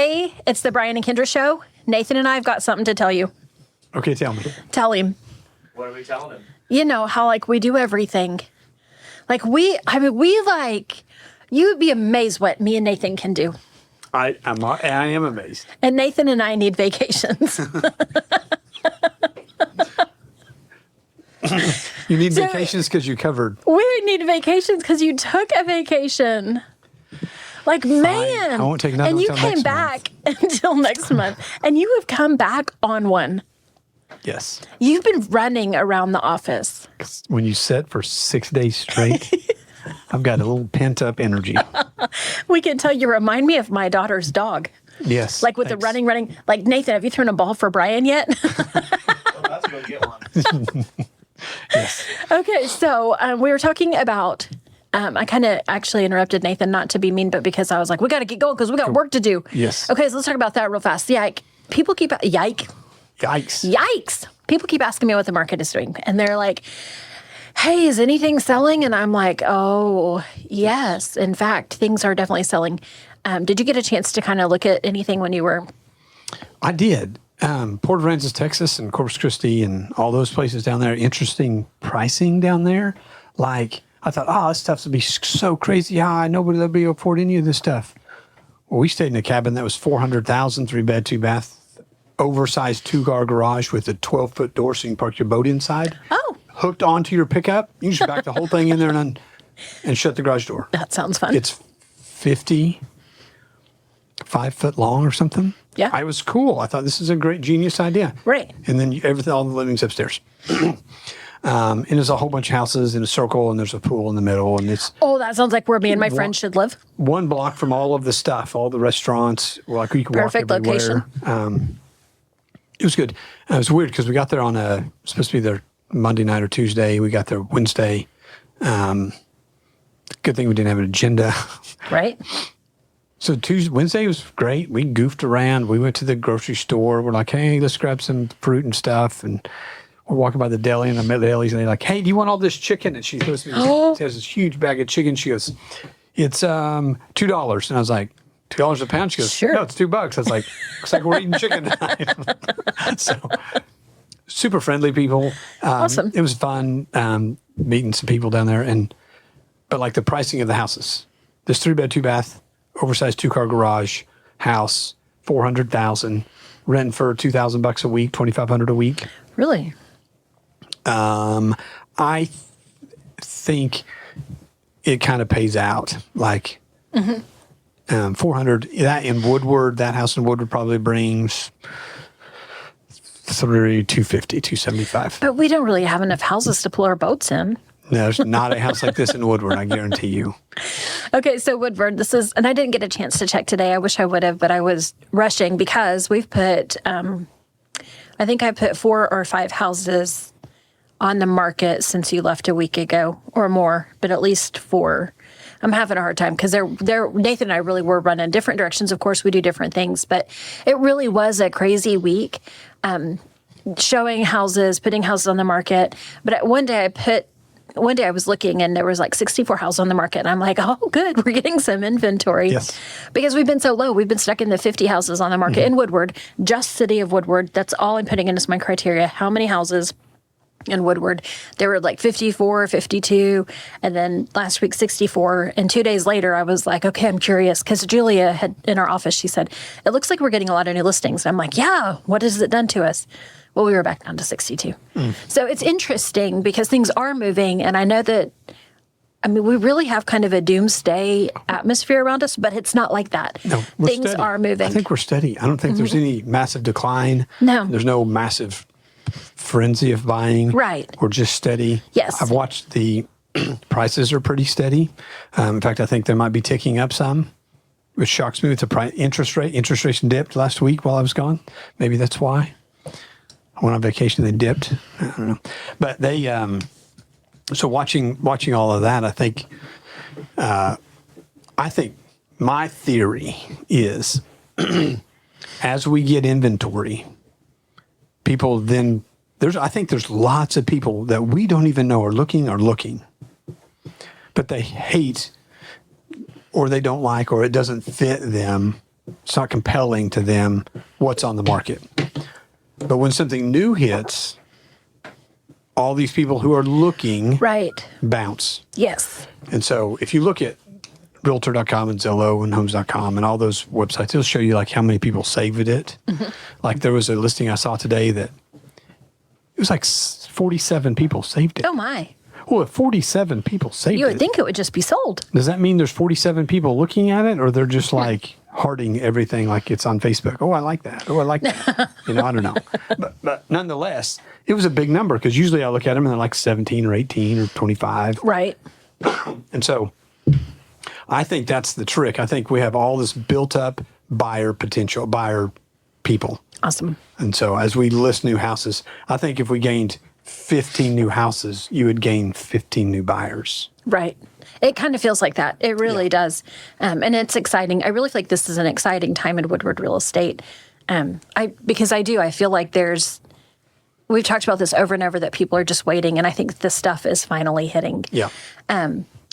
Hey, it's the Brian and Kindra show. Nathan and I have got something to tell you. Okay, tell me. Tell him. What are we telling him? You know how like we do everything. Like we you would be amazed what me and Nathan can do. I am amazed. And Nathan and I need vacations. You need vacations because you covered. We need vacations because you took a vacation. Like, man. I won't take another and one you until came next back until next month. And you have come back on one. Yes. You've been running around the office. 'Cause when you sit for 6 days straight, I've got a little pent up energy. We can tell you remind me of my daughter's dog. Yes. Like with the running. Like, Nathan, have you thrown a ball for Brian yet? Well, let's go get one. Yes. Okay, so we were talking about, I kind of actually interrupted Nathan, not to be mean, but because I was like, we got to get going because we got work to do. Yes. Okay, so let's talk about that real fast. People keep, Yikes. yikes. People keep asking me what the market is doing. And they're like, hey, is anything selling? And I'm like, oh, yes. In fact, things are definitely selling. Did you get a chance to kind of look at anything when you were? I did. Port Aransas, Texas, and Corpus Christi, and all those places down there. Interesting pricing down there. Like, I thought, this stuff's would be so crazy high. Nobody will be able to afford any of this stuff. Well, we stayed in a cabin that was $400,000, 3-bed, 2-bath, oversized 2-car garage with a 12-foot door so you can park your boat inside. Oh. Hooked onto your pickup. You can just back the whole thing in there and shut the garage door. That sounds fun. It's 55 foot long or something. Yeah. It was cool. I thought this is a great genius idea. Right. And then everything, all the living's upstairs. And there's a whole bunch of houses in a circle, and there's a pool in the middle, and it's Oh, that sounds like where me and my friends should live. 1 block from all of the stuff, all the restaurants. Like you can Perfect walk everywhere. location. It was good. It was weird because we got there on supposed to be there Monday night or Tuesday. We got there Wednesday. Good thing we didn't have an agenda. Right. So Wednesday was great. We goofed around. We went to the grocery store. We're like, hey, let's grab some fruit and stuff. And we're walking by the deli, and I met the delis, and they're like, hey, do you want all this chicken? And she goes, she has this huge bag of chicken. She goes, it's $2. And I was like, $2 a pound? She goes, Sure. no, it's $2. I was like, looks like we're eating chicken tonight. So super friendly people. Awesome. It was fun meeting some people down there. But like the pricing of the houses, this 3-bed, 2-bath, oversized 2-car garage house, $400,000, rent for $2,000 a week, $2,500 a week. Really? I think it kind of pays out. Like 400. That in Woodward, that house in Woodward probably brings $250, $275. But we don't really have enough houses to pull our boats in. No, there's not a house like this in Woodward, I guarantee you. Okay, so Woodward, and I didn't get a chance to check today. I wish I would have, but I was rushing because we've put, I think I put 4 or 5 houses on the market since you left a week ago or more, but at least 4. I'm having a hard time because Nathan and I really were running different directions. Of course, we do different things, but it really was a crazy week, showing houses, putting houses on the market. But one day I was looking and there was like 64 houses on the market. And I'm like, oh, good. We're getting some inventory. Yes. Because we've been so low. We've been stuck in the 50 houses on the market in Woodward, just city of Woodward. That's all I'm putting in as my criteria. How many houses in Woodward? There were like 54, 52, and then last week 64. And 2 days later, I was like, okay, I'm curious. Because Julia had in our office, she said, it looks like we're getting a lot of new listings. And I'm like, yeah, what has it done to us? Well, we were back down to 62. So it's interesting because things are moving. And I know that, we really have kind of a doomsday atmosphere around us, but it's not like that. No, things steady. are moving. I think we're steady. I don't think there's any massive decline. No. There's no massive frenzy of buying. Right. We're just steady. Yes. I've watched the prices are pretty steady. In fact, I think they might be ticking up some, which shocks me with the interest rate. Interest rates dipped last week while I was gone. Maybe that's why. I went on vacation, they dipped. I don't know. But they, so watching all of that, I think my theory is as we get inventory, people then, I think there's lots of people that we don't even know are looking, but they hate or they don't like or it doesn't fit them compelling to them what's on the market. But when something new hits, all these people who are looking Right. bounce. Yes. And so if you look at Realtor.com and Zillow and Homes.com and all those websites, it'll show you like how many people saved it. Like there was a listing I saw today that it was like 47 people saved it. Oh my. Well, if 47 people saved You would it, think it would just be sold. does that mean there's 47 people looking at it, or they're just like hearting everything like it's on Facebook? Oh, I like that. Oh, I like that. I don't know. But nonetheless, it was a big number because usually I look at them and they're like 17 or 18 or 25. Right. And so I think that's the trick. I think we have all this built up buyer potential, buyer people. Awesome. And so as we list new houses, I think if we gained 15 new houses, you would gain 15 new buyers. Right. It kind of feels like that. It really does. And it's exciting. I really feel like this is an exciting time in Woodward real estate. I feel like we've talked about this over and over that people are just waiting. And I think this stuff is finally hitting. Yeah.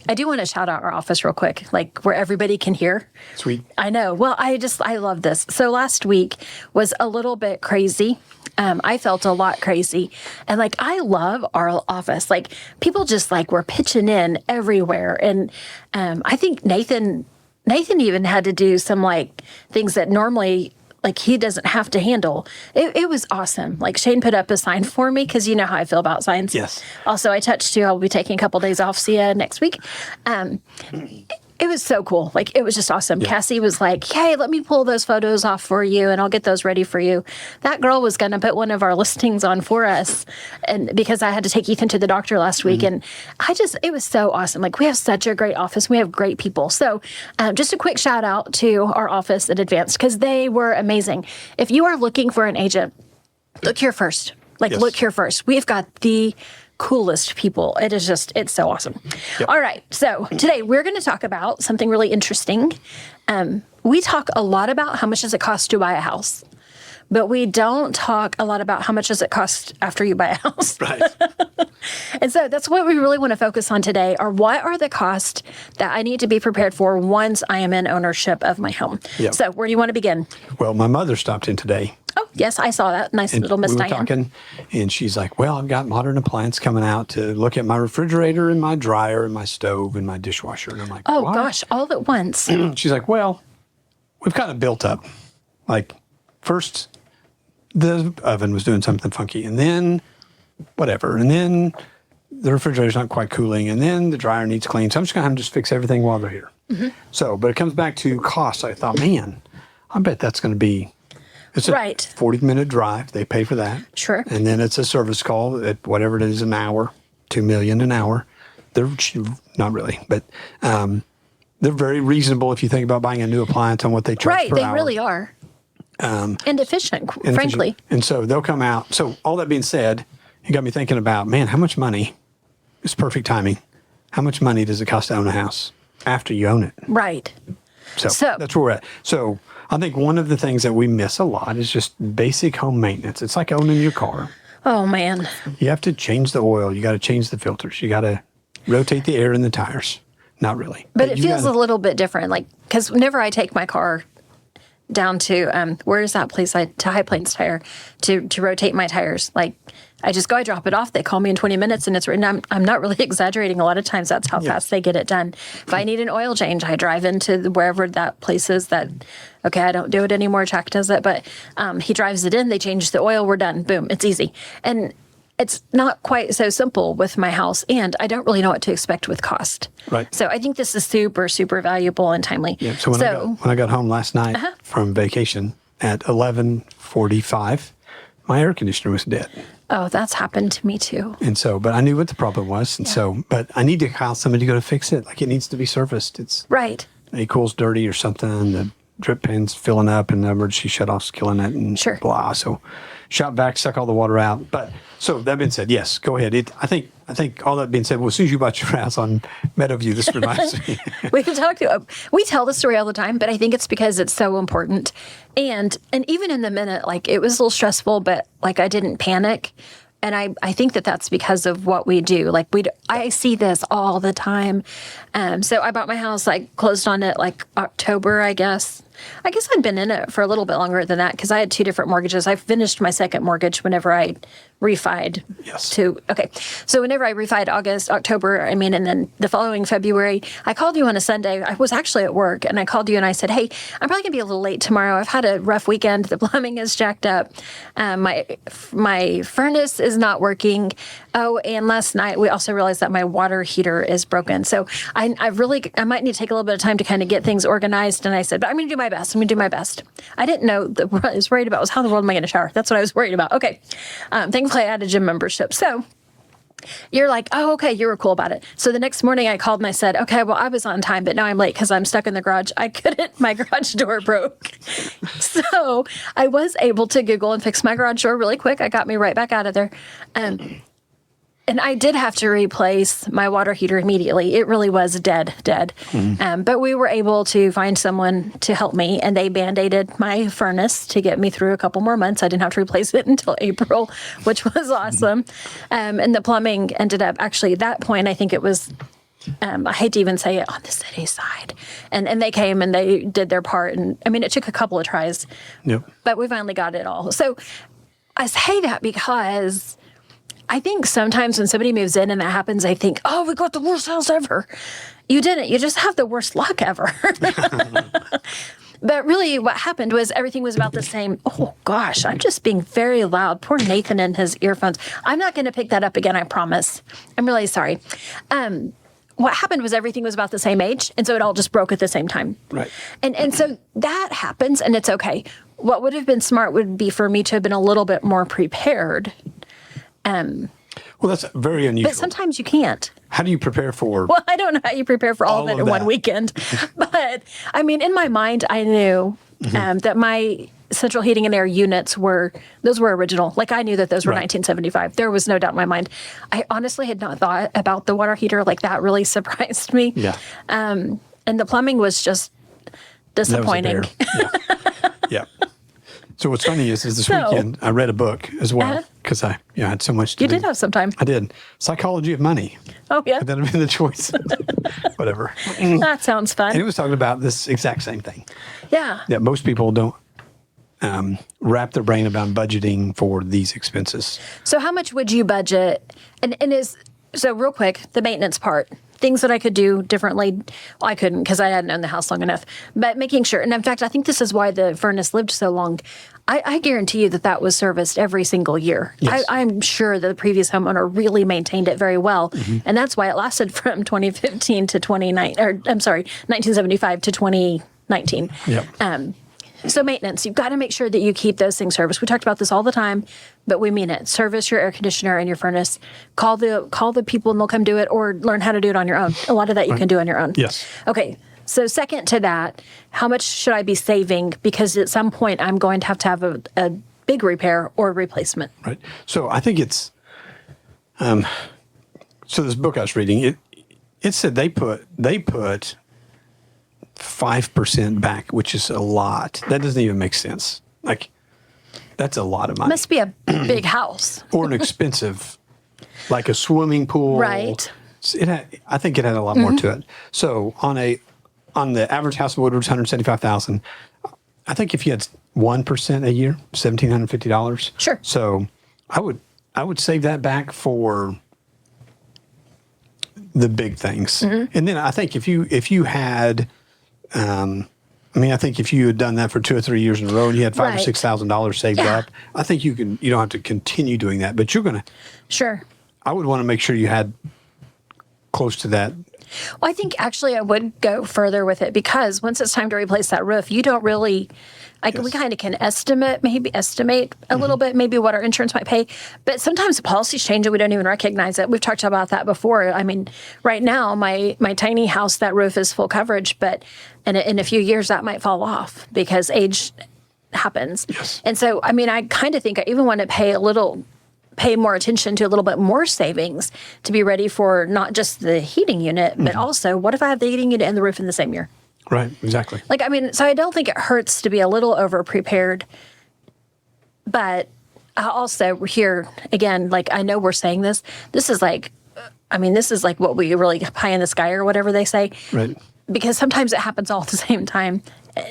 I do want to shout out our office real quick, like where everybody can hear. Sweet. I know. Well, I love this. So last week was a little bit crazy. I felt a lot crazy. And like, I love our office. Like people just like were pitching in everywhere. And I think Nathan even had to do some like things that normally like he doesn't have to handle. It was awesome. Like Shane put up a sign for me because you know how I feel about signs. Yes. Also, I touched you. I'll be taking a couple days off. See you next week. It was so cool. Like, it was just awesome. Yeah. Cassie was like, hey, let me pull those photos off for you and I'll get those ready for you. That girl was going to put one of our listings on for us. And because I had to take Ethan to the doctor last week. And it was so awesome. Like, we have such a great office. We have great people. So just a quick shout out to our office at Advanced because they were amazing. If you are looking for an agent, look here first. Look here first. We've got the coolest people. It's so awesome. Yep. All right. So today we're going to talk about something really interesting. We talk a lot about how much does it cost to buy a house, but we don't talk a lot about how much does it cost after you buy a house. Right. And so that's what we really want to focus on today are what are the costs that I need to be prepared for once I am in ownership of my home. Yep. So where do you want to begin? Well, my mother stopped in today. Oh, yes, I saw that. Nice little Miss Diane. We were talking, and she's like, well, I've got modern appliance coming out to look at my refrigerator and my dryer and my stove and my dishwasher. And I'm like, oh, what? Gosh, all at once. She's like, well, we've kind of built up. Like, first, the oven was doing something funky, and then whatever, and then the refrigerator's not quite cooling, and then the dryer needs clean. So I'm just going to fiix everything while they're here. Mm-hmm. So, but it comes back to cost. I thought, man, I bet that's going to be... It's a 40-minute drive. They pay for that. Sure. And then it's a service call at whatever it is an hour, $2 million an hour. They're not really, but they're very reasonable if you think about buying a new appliance on what they charge per hour. Right, they really are. And efficient, frankly. And so they'll come out. So all that being said, it got me thinking about, man, how much money is perfect timing? How much money does it cost to own a house after you own it? Right. So that's where we're at. So I think one of the things that we miss a lot is just basic home maintenance. It's like owning your car. Oh, man. You have to change the oil. You got to change the filters. You got to rotate the air in the tires. Not really. But it feels a little bit different. Like, because whenever I take my car down to, where is that place? To High Plains Tire to rotate my tires. Like, I just go, I drop it off. They call me in 20 minutes and it's written. I'm not really exaggerating. A lot of times that's how fast they get it done. If I need an oil change, I drive into wherever that place is that, okay, I don't do it anymore. Chuck does it, but he drives it in. They change the oil. We're done. Boom. It's easy. And it's not quite so simple with my house. And I don't really know what to expect with cost. Right. So I think this is super, super valuable and timely. Yeah. So when I got home last night from vacation at 11:45, my air conditioner was dead. Oh, that's happened to me too. And so, but I knew what the problem was. And but I need to call somebody to go to fix it. Like it needs to be serviced. It's right. It cools dirty or something. The drip pan's filling up and the emergency shutoff's killing it and blah. So shot back, suck all the water out. But so that being said, yes, go ahead. I think all that being said, well, as soon as you bought your house on Meadowview, this reminds me. We tell the story all the time, but I think it's because it's so important. And even in the minute, like it was a little stressful, but like I didn't panic. And I think that's because of what we do. Like I see this all the time. So I bought my house, like closed on it like October, I guess. I guess I'd been in it for a little bit longer than that because I had 2 different mortgages. I finished my second mortgage whenever I refied So whenever I refied October, and then the following February, I called you on a Sunday. I was actually at work and I called you and I said, hey, I'm probably gonna be a little late tomorrow. I've had a rough weekend. The plumbing is jacked up. My furnace is not working. Oh, and last night we also realized that my water heater is broken. So I might need to take a little bit of time to kind of get things organized. And I said, but I'm gonna do my best. I didn't know what I was worried about was how in the world am I gonna shower? That's what I was worried about. Okay. Thankfully I had a gym membership. So you're like, oh, okay, you were cool about it. So the next morning I called and I said, okay, well, I was on time, but now I'm late because I'm stuck in the garage. My garage door broke. So I was able to Google and fix my garage door really quick. I got me right back out of there. And I did have to replace my water heater immediately. It really was dead. Mm-hmm. But we were able to find someone to help me, and they Band-Aided my furnace to get me through a couple more months. I didn't have to replace it until April, which was awesome. And the plumbing ended up, actually, at that point, I think it was, I hate to even say it, on the city side. And they came and they did their part. And it took a couple of tries, but we finally got it all. So I say that because I think sometimes when somebody moves in and that happens, I think, oh, we got the worst house ever. You didn't. You just have the worst luck ever. But really what happened was everything was about the same. Oh, gosh, I'm just being very loud. Poor Nathan and his earphones. I'm not going to pick that up again, I promise. I'm really sorry. What happened was everything was about the same age, and so it all just broke at the same time. Right. And so that happens, and it's okay. What would have been smart would be for me to have been a little bit more prepared. Well, that's very unusual. But sometimes you can't. How do you prepare for? Well, I don't know how you prepare for all of it in one weekend. But, in my mind, I knew that my central heating and air units were original. Like, I knew that those were 1975. There was no doubt in my mind. I honestly had not thought about the water heater. Like, that really surprised me. Yeah. And the plumbing was just disappointing. Yeah. So what's funny is this weekend I read a book as well because I had so much to do. You did have some time. I did. Psychology of Money. Oh, yeah. But then I made the choice. Whatever. That sounds fun. And it was talking about this exact same thing. Yeah. That most people don't wrap their brain around budgeting for these expenses. So how much would you budget? So real quick, the maintenance part. Things that I could do differently. Well, I couldn't because I hadn't owned the house long enough. But making sure, and in fact, I think this is why the furnace lived so long. I guarantee you that was serviced every single year. Yes. I'm sure that the previous homeowner really maintained it very well. Mm-hmm. And that's why it lasted from 2015 to 1975 to 2019. Yep. So maintenance, you've got to make sure that you keep those things serviced. We talked about this all the time, but we mean it. Service your air conditioner and your furnace. Call the people and they'll come do it, or learn how to do it on your own. A lot of that you can do on your own. Yes. Okay. So second to that, how much should I be saving? Because at some point I'm going to have a big repair or replacement. Right. So I think it's, so this book I was reading, it said they put 5% back, which is a lot. That doesn't even make sense. Like, that's a lot of money. Must be a big house. Or an expensive, like a swimming pool. Right. I think it had a lot more to it. So on the average house in Woodward's $175,000. I think if you had 1% a year, $1,750. Sure. So I would save that back for the big things. Mm-hmm. And then I think if you had, I think if you had done that for 2 or 3 years in a row and you had $5,000 or $6,000 saved up, I think you don't have to continue doing that, but you're going to. Sure. I would want to make sure you had close to that. Well, I think actually I would go further with it because once it's time to replace that roof, you don't really, we kind of can estimate a little bit, maybe what our insurance might pay. But sometimes the policies change and we don't even recognize it. We've talked about that before. Right now, my tiny house, that roof is full coverage, but in a few years that might fall off because age happens. Yes. And so, I kind of think I even want to pay more attention to a little bit more savings to be ready for not just the heating unit, but also what if I have the heating unit and the roof in the same year? Right, exactly. So I don't think it hurts to be a little over prepared, but I also here again, I know we're saying this is like what we really pie in the sky or whatever they say. Right. Because sometimes it happens all at the same time.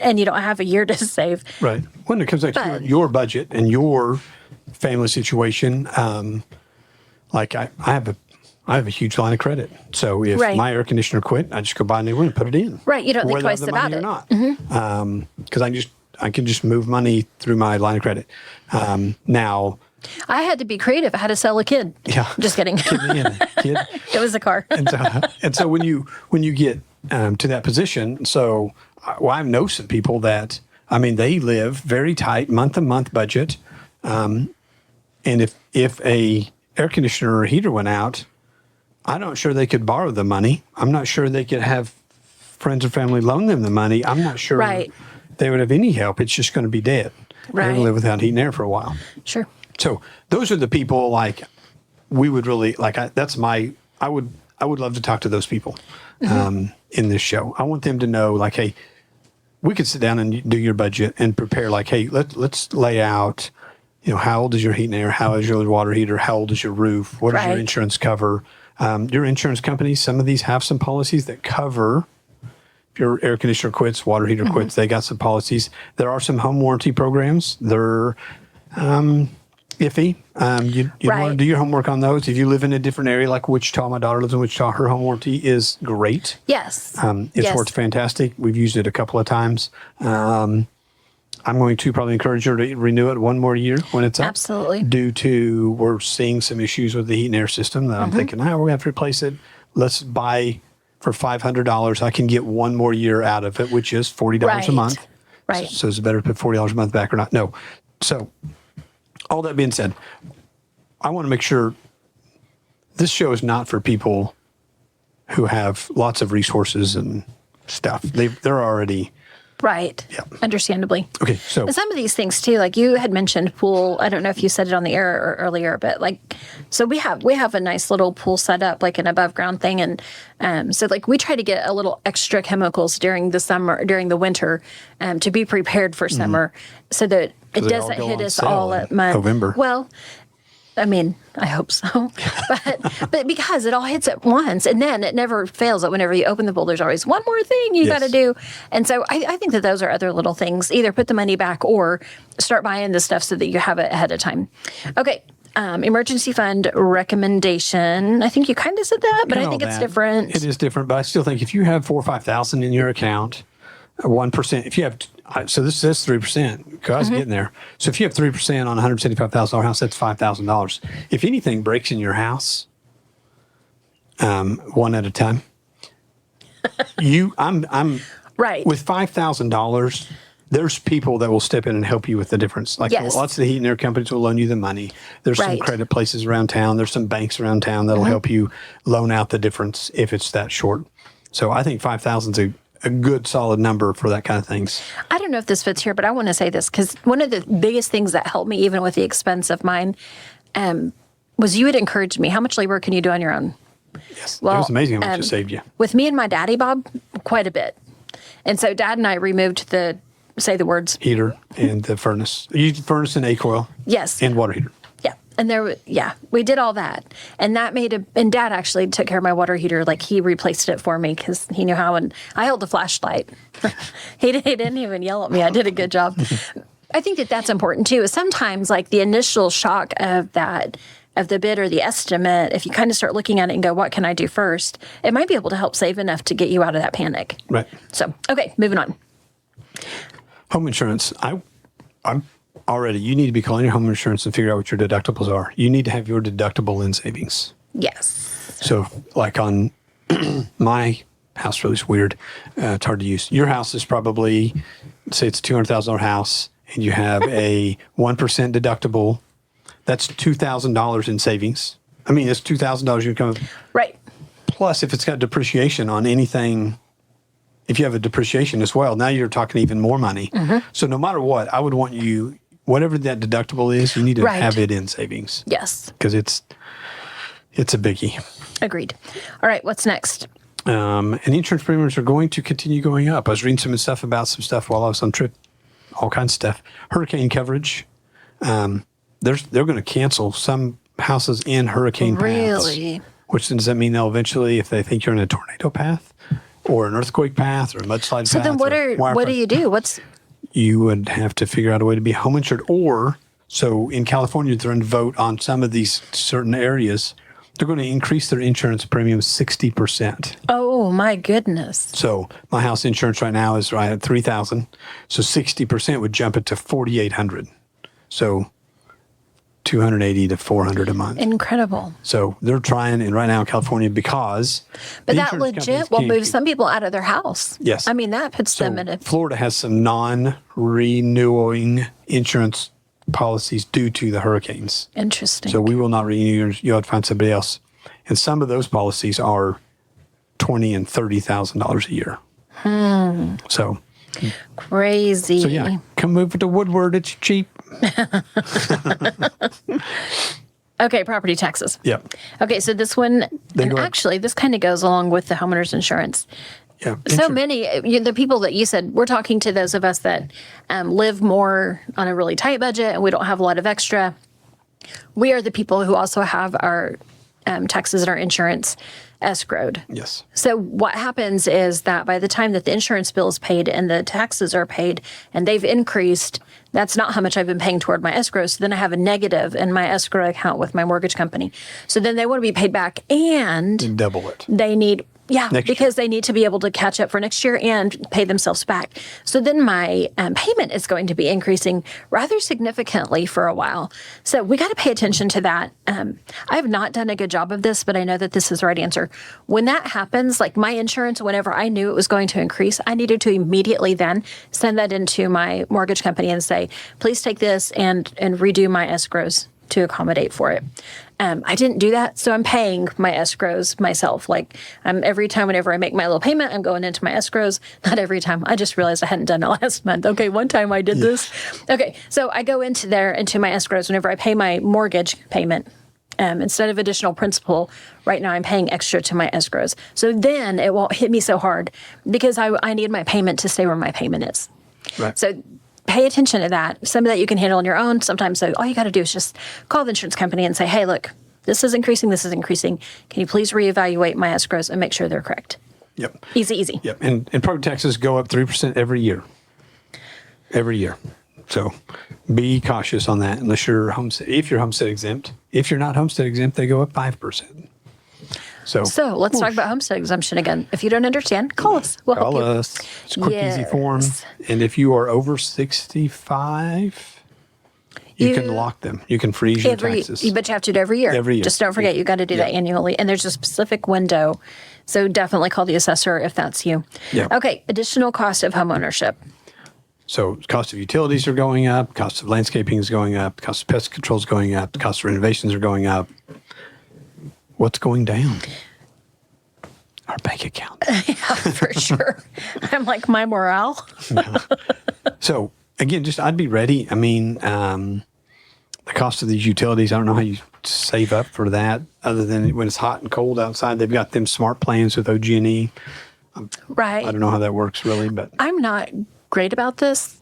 and you don't have a year to save. Right. When it comes back to But- your budget and your family situation, like I have a huge line of credit. So if Right. my air conditioner quit, I just go buy a new one and put it in. Right, you don't think whether I have twice the about money it. or not. Because I can just move money through my line of credit. Now, I had to be creative. I had to sell a kid. Yeah. Just kidding. kid, It was a car. and so when you get to that position, so I've known some people that they live very tight month to month budget, and if a air conditioner or heater went out, I'm not sure they could borrow the money. I'm not sure they could have friends or family loan them the money. I'm not sure Right. they would have any help. It's just going to be dead. They're going Right. to live without heat and air for a while. Sure. So those are the people like we would really like. I would love to talk to those people in this show. I want them to know like, hey, we could sit down and do your budget and prepare like, hey, let's lay out, how old is your heat and air? How is your water heater? How old is your roof? What does your Right. insurance cover? Your insurance companies, some of these have some policies that cover if your air conditioner quits, water heater quits. They got some policies. There are some home warranty programs. They're iffy. You want to Right. do your homework on those. If you live in a different area like Wichita, my daughter lives in Wichita, her home warranty is great. Yes. It's Yes. worked fantastic. We've used it a couple of times. I'm going to probably encourage her to renew it one more year when it's up. Absolutely. Due to we're seeing some issues with the heat and air system that I'm thinking, we're going to have to replace it. Let's buy for $500. I can get one more year out of it, which is $40 a Right. month. Right. So is it better to put $40 a month back or not? No. So all that being said, I want to make sure this show is not for people who have lots of resources and stuff. They're already Right. Yeah. Understandably. okay. So And some of these things too, like you had mentioned pool. I don't know if you said it on the air or earlier, but so we have a nice little pool set up, like an above ground thing, and so like we try to get a little extra chemicals during the winter, to be prepared for summer, so that it they all doesn't go hit on us sale all in at month. November. Well. I hope so, but because it all hits at once, and then it never fails. That whenever you open the pool, there's always one more thing you Yes. got to do, and so I think that those are other little things. Either put the money back or start buying the stuff so that you have it ahead of time. Okay, emergency fund recommendation. I think you kind of said that, but I think it's different. It is different, but I still think if you have 4,000 or 5,000 in your account, 1%. If you have, so this says 3%. I was getting there. So if you have 3% on a $175,000 house, that's $5,000. If anything breaks in your house, one at a time. I'm Right. with $5,000. There's people that will step in and help you with the difference. Like Yes. lots of the heat and air companies will loan you the money. There's some Right. credit places around town. There's some banks around town that'll help you loan out the difference if it's that short. So I think 5,000 is a good solid number for that kind of things. I don't know if this fits here, but I want to say this because one of the biggest things that helped me, even with the expense of mine, was you had encouraged me. How much labor can you do on your own? Yes. Well, it was amazing how much it saved you. With me and my daddy, Bob, quite a bit. And so Dad and I removed say the words. Heater and the furnace. You used furnace and egg coil. Yes. And water heater. Yeah. And we did all that. And that and Dad actually took care of my water heater. Like he replaced it for me because he knew how. And I held the flashlight. he didn't even yell at me. I did a good job. I think that that's important too, is sometimes like the initial shock of the bid or the estimate, if you kind of start looking at it and go, what can I do first? It might be able to help save enough to get you out of that panic. Right. So, okay, moving on. Home insurance. I'm already, you need to be calling your home insurance and figure out what your deductibles are. You need to have your deductible in savings. Yes. So like on my house, really is weird. It's hard to use. Your house is probably, say it's a $200,000 house and you have a 1% deductible. That's $2,000 in savings. I mean, it's $2,000 you come. Right. Plus, if it's got depreciation on anything, if you have a depreciation as well, now you're talking even more money. So no matter what, I would want you, whatever that deductible is, you need to Right. have it in savings Yes. because it's a biggie. Agreed. All right, what's next? And insurance premiums are going to continue going up. I was reading some stuff about some stuff while I was on trip, all kinds of stuff. Hurricane coverage. They're going to cancel some houses in hurricane paths. Really? Which does that mean they'll eventually, if they think you're in a tornado path, or an earthquake path or a mudslide path. So then what do you do? You would have to figure out a way to be home insured, so in California, they're going to vote on some of these certain areas. They're going to increase their insurance premium 60%. Oh my goodness. So my house insurance right now is right at $3,000. So 60% would jump it to $4,800. So $280 to $400 a month. Incredible. So they're trying, and right now in California, because But that legit will move some people out of their house. Yes. I mean, that puts them in a... Florida has some non-renewing insurance policies due to the hurricanes. Interesting. So we will not renew yours. You'll have to find somebody else. And some of those policies are $20,000 and $30,000 a year. So crazy. So yeah, come move to Woodward. It's cheap. Okay, property taxes. Yep. Okay, so this one, and go up. actually, this kind of goes along with the homeowner's insurance. Yeah. So many, the people that you said, we're talking to those of us that live more on a really tight budget and we don't have a lot of extra. We are the people who also have our taxes and our insurance escrowed. Yes. So what happens is that by the time that the insurance bill is paid and the taxes are paid and they've increased, that's not how much I've been paying toward my escrow. So then I have a negative in my escrow account with my mortgage company. So then they want to be paid back and double it. They need, Next because they need to be able to catch up for next year and pay themselves back. So then my payment is going to be increasing rather significantly for a while. So we got to pay attention to that. I have not done a good job of this, but I know that this is the right answer. When that happens, like my insurance, whenever I knew it was going to increase, I needed to immediately then send that into my mortgage company and say, please take this and redo my escrows to accommodate for it. I didn't do that, so I'm paying my escrows myself. Like every time, whenever I make my little payment, I'm going into my escrows. Not every time. I just realized I hadn't done it last month. Okay, one time I did this. Okay, so I go into my escrows whenever I pay my mortgage payment. Instead of additional principal, right now I'm paying extra to my escrows. So then it won't hit me so hard because I need my payment to stay where my payment is. Right. So pay attention to that. Some of that you can handle on your own. Sometimes all you got to do is just call the insurance company and say, hey, look, this is increasing. This is increasing. Can you please reevaluate my escrows and make sure they're correct? Yep. Easy. Yep. And property taxes go up 3% every year. Every year. So be cautious on that unless you're homestead. If you're homestead exempt. If you're not homestead exempt, they go up 5%. So let's talk about homestead exemption again. If you don't understand, call us. We'll help call you. us. It's a quick, easy Yes. form. And if you are over 65, you can lock them. You can freeze your taxes. But you have to do it every year. Every year. Just don't forget, you got to do that annually. And there's a specific window. So definitely call the assessor if that's you. Yeah. Okay, additional cost of homeownership. So cost of utilities are going up, cost of landscaping is going up, cost of pest control is going up, the cost of renovations are going up. What's going down? Our bank account. Yeah, for sure. I'm like, my morale. So again, I'd be ready. I mean, the cost of these utilities, I don't know how you save up for that other than when it's hot and cold outside. They've got them smart plans with OG&E. Right. I don't know how that works really, but I'm not great about this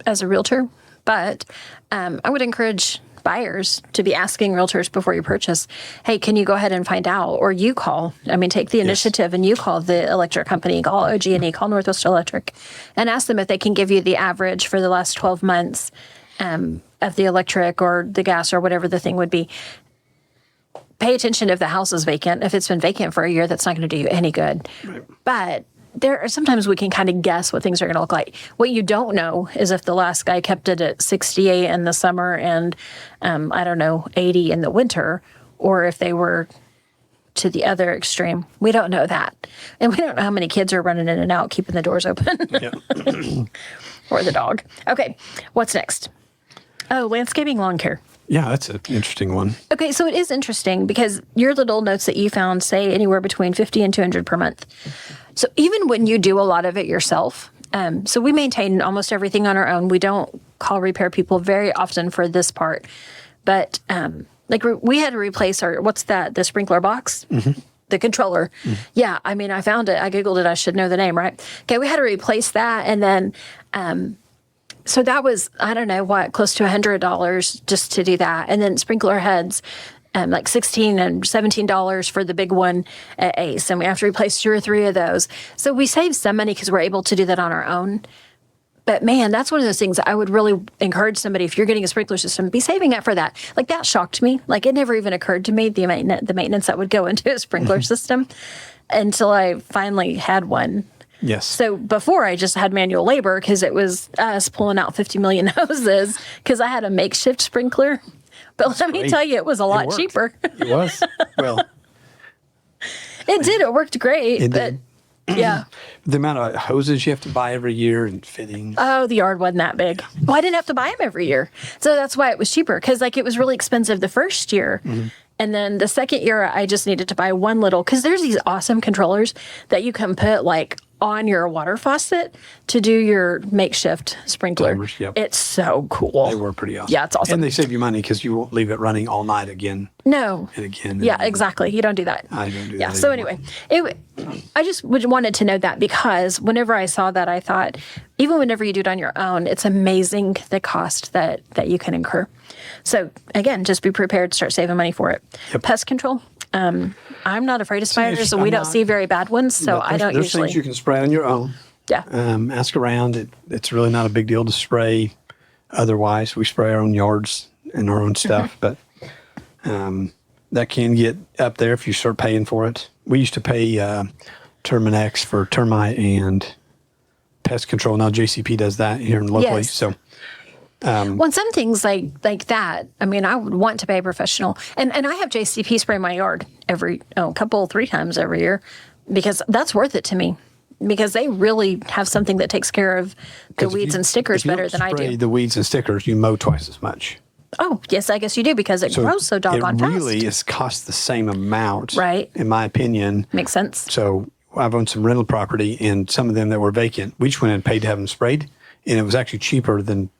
as a realtor, but I would encourage buyers to be asking realtors before you purchase, hey, can you go ahead and find out? Or you call, take the initiative and you call the electric company, call OG&E, call Northwest Electric, and ask them if they can give you the average for the last 12 months of the electric or the gas or whatever the thing would be. Pay attention if the house is vacant. If it's been vacant for a year, that's not going to do you any good. Right. But sometimes we can kind of guess what things are going to look like. What you don't know is if the last guy kept it at 68 in the summer and, 80 in the winter, or if they were to the other extreme. We don't know that. And we don't know how many kids are running in and out, keeping the doors open. Or the dog. Okay, what's next? Oh, landscaping, lawn care. yeah, that's an interesting one. Okay, so it is interesting because your little notes that you found say anywhere between 50 and 200 per month. So even when you do a lot of it yourself, so we maintain almost everything on our own. We don't call repair people very often for this part, but we had to replace the sprinkler box, the controller. Yeah, I found it. I Googled it. I should know the name, right? Okay, we had to replace that, and then so that was, close to $100 just to do that. And then sprinkler heads, like $16 and $17 for the big one at Ace, and we have to replace 2 or 3 of those. So we save some money because we're able to do that on our own. But man, that's one of those things I would really encourage somebody, if you're getting a sprinkler system, be saving up for that. Like, that shocked me. Like, it never even occurred to me, the maintenance that would go into a sprinkler system, until I finally had one. Yes. So before, I just had manual labor because it was us pulling out 50 million hoses because I had a makeshift sprinkler. But let me great. tell you, it was a lot worked. cheaper. It was. Well, It did. It worked great. It but did. yeah. the amount of hoses you have to buy every year and fittings. Oh, the yard wasn't that big. Well, I didn't have to buy them every year. So that's why it was cheaper, because like it was really expensive the first year. And then the second year, I just needed to buy one little, because there's these awesome controllers that you can put like on your water faucet to do your makeshift sprinkler. Timers, yep. It's so cool. They were pretty awesome. Yeah, it's awesome. And they save you money because you won't leave it running all night again No. and again. And Yeah, again. exactly. You don't do that. I don't do Yeah. that So anymore. anyway, I just wanted to know that, because whenever I saw that, I thought, even whenever you do it on your own, it's amazing the cost that you can incur. So again, just be prepared to start saving money for it. Yep. Pest control. I'm not afraid of spiders, and we I'm don't not. see very bad ones, so I don't There's usually. things you can spray on your own. Yeah. Ask around. It's really not a big deal to spray. Otherwise, we spray our own yards and our own stuff, but that can get up there if you start paying for it. We used to pay Terminex for termite and pest control. Now JCP does that here locally. Yes. So Well, some things like that, I mean, I would want to pay a professional. And I have JCP spray my yard three times every year, because that's worth it to me. Because they really have something that takes care of the 'cause if weeds you- and stickers if you better don't than I spray do. the weeds and stickers, you mow twice as much. Oh, yes, I guess you do, because it grows so doggone it fast. really is cost the same amount, Right. in my opinion. Makes sense. So I've owned some rental property, and some of them that were vacant, we just went and paid to have them sprayed, and it was actually cheaper than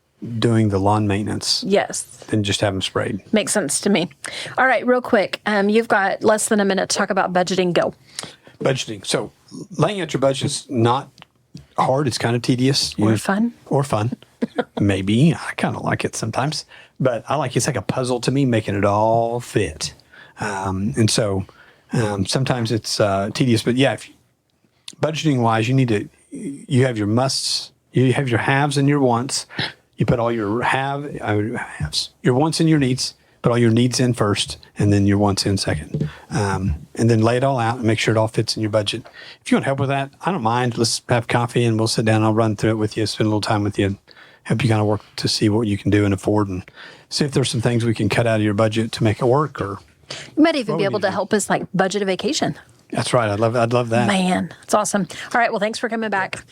doing the lawn maintenance Yes, than just have them sprayed. makes sense to me. All right, real quick. You've got less than a minute to talk about budgeting. Go. Budgeting. So laying out your budget's not hard. It's kind of tedious. Or fun. Or fun. Maybe. I kind of like it sometimes. But I like it's like a puzzle to me, making it all fit. And so sometimes it's tedious. But yeah, budgeting wise, you have your musts, you have your haves and your wants. You put all your haves, your wants and your needs. Put all your needs in first, and then your wants in second. And then lay it all out and make sure it all fits in your budget. If you want help with that, I don't mind. Let's have coffee and we'll sit down. I'll run through it with you, spend a little time with you, and help you kind of work to see what you can do and afford, and see if there's some things we can cut out of your budget to make it work. Or You might even What be would able you to do? help us like budget a vacation. that's right. I'd love that. Man, it's awesome. All right, well, thanks for coming back.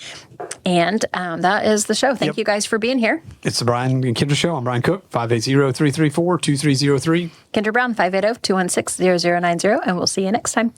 And that is the show. Thank Yep. you guys for being here. It's the Brian and Kindra Show. I'm Brian Cook, 580-334-2303. Kendra Brown, 580-216-0090, and we'll see you next time.